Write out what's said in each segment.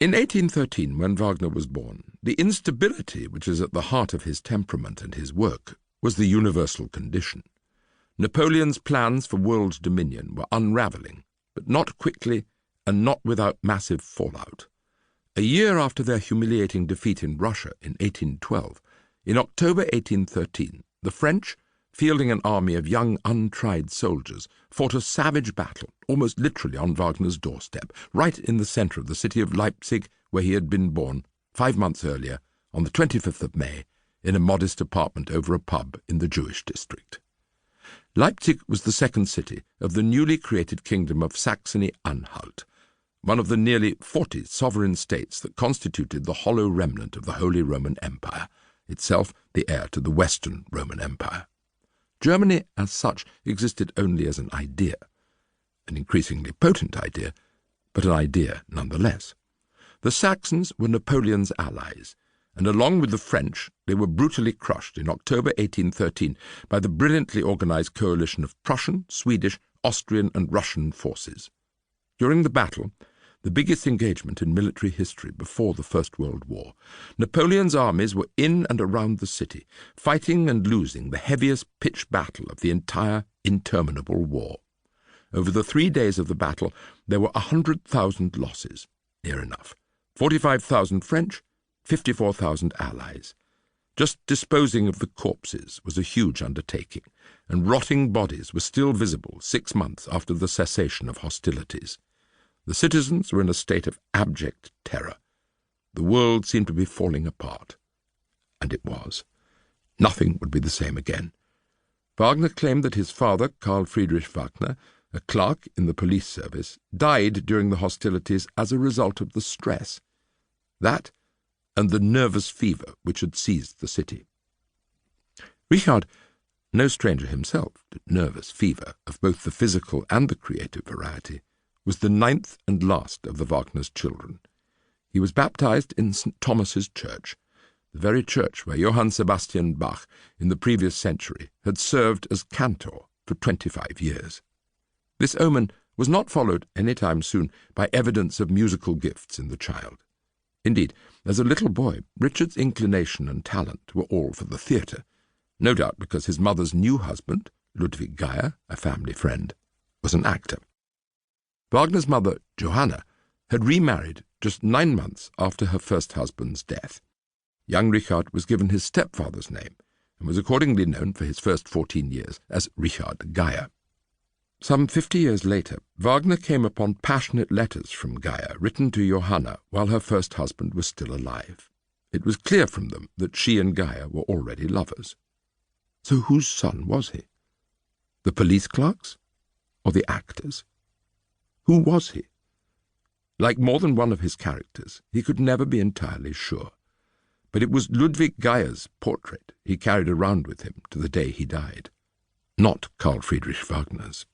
In 1813, when Wagner was born, the instability which is at the heart of his temperament and his work was the universal condition. Napoleon's plans for world dominion were unravelling, but not quickly and not without massive fallout. A year after their humiliating defeat in Russia in 1812, in October 1813, the French, fielding an army of young, untried soldiers, fought a savage battle, almost literally on Wagner's doorstep, right in the centre of the city of Leipzig, where he had been born 5 months earlier, on the 25th of May, in a modest apartment over a pub in the Jewish district. Leipzig was the second city of the newly created kingdom of Saxony-Anhalt, one of the nearly 40 sovereign states that constituted the hollow remnant of the Holy Roman Empire, itself the heir to the Western Roman Empire. Germany, as such, existed only as an idea, an increasingly potent idea, but an idea nonetheless. The Saxons were Napoleon's allies, and along with the French, they were brutally crushed in October 1813 by the brilliantly organized coalition of Prussian, Swedish, Austrian, and Russian forces. During the battle, the biggest engagement in military history before the First World War, Napoleon's armies were in and around the city, fighting and losing the heaviest pitched battle of the entire interminable war. Over the 3 days of the battle, there were 100,000 losses, near enough, 45,000 French, 54,000 allies. Just disposing of the corpses was a huge undertaking, and rotting bodies were still visible 6 months after the cessation of hostilities. The citizens were in a state of abject terror. The world seemed to be falling apart. And it was. Nothing would be the same again. Wagner claimed that his father, Carl Friedrich Wagner, a clerk in the police service, died during the hostilities as a result of the stress. That and the nervous fever which had seized the city. Richard, no stranger himself to nervous fever of both the physical and the creative variety, was the 9th and last of the Wagner's children. He was baptized in St. Thomas's Church, the very church where Johann Sebastian Bach in the previous century had served as cantor for 25 years. This omen was not followed any time soon by evidence of musical gifts in the child. Indeed, as a little boy, Richard's inclination and talent were all for the theatre, no doubt because his mother's new husband, Ludwig Geyer, a family friend, was an actor. Wagner's mother, Johanna, had remarried just 9 months after her first husband's death. Young Richard was given his stepfather's name and was accordingly known for his first 14 years as Richard Geyer. Some 50 years later, Wagner came upon passionate letters from Geyer written to Johanna while her first husband was still alive. It was clear from them that she and Geyer were already lovers. So whose son was he? The police clerk's or the actor's? Who was he? Like more than one of his characters, he could never be entirely sure. But it was Ludwig Geyer's portrait he carried around with him to the day he died, not Carl Friedrich Wagner's.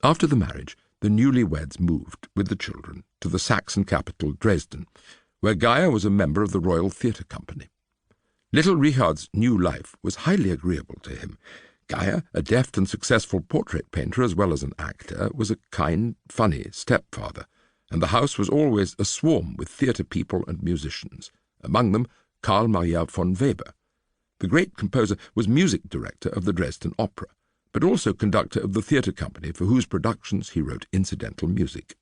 After the marriage, the newlyweds moved, with the children, to the Saxon capital Dresden, where Geyer was a member of the Royal Theatre Company. Little Richard's new life was highly agreeable to him. Geyer, a deft and successful portrait painter as well as an actor, was a kind, funny stepfather, and the house was always aswarm with theatre people and musicians, among them Karl Maria von Weber. The great composer was music director of the Dresden Opera, but also conductor of the theatre company for whose productions he wrote incidental music.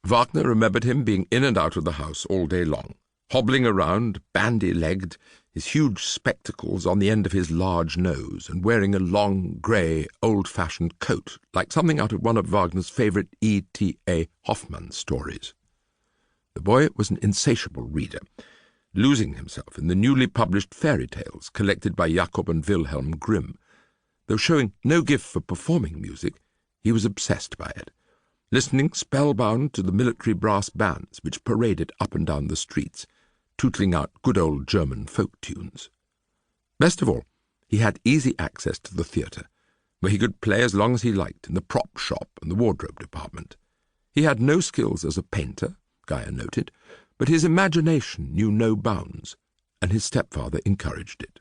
Wagner remembered him being in and out of the house all day long, hobbling around, bandy-legged, his huge spectacles on the end of his large nose, and wearing a long, grey, old-fashioned coat, like something out of one of Wagner's favourite E.T.A. Hoffmann stories. The boy was an insatiable reader, losing himself in the newly published fairy tales collected by Jacob and Wilhelm Grimm. Though showing no gift for performing music, he was obsessed by it, listening spellbound to the military brass bands which paraded up and down the streets, tootling out good old German folk tunes. Best of all, he had easy access to the theatre, where he could play as long as he liked in the prop shop and the wardrobe department. He had no skills as a painter, Geyer noted, but his imagination knew no bounds, and his stepfather encouraged it.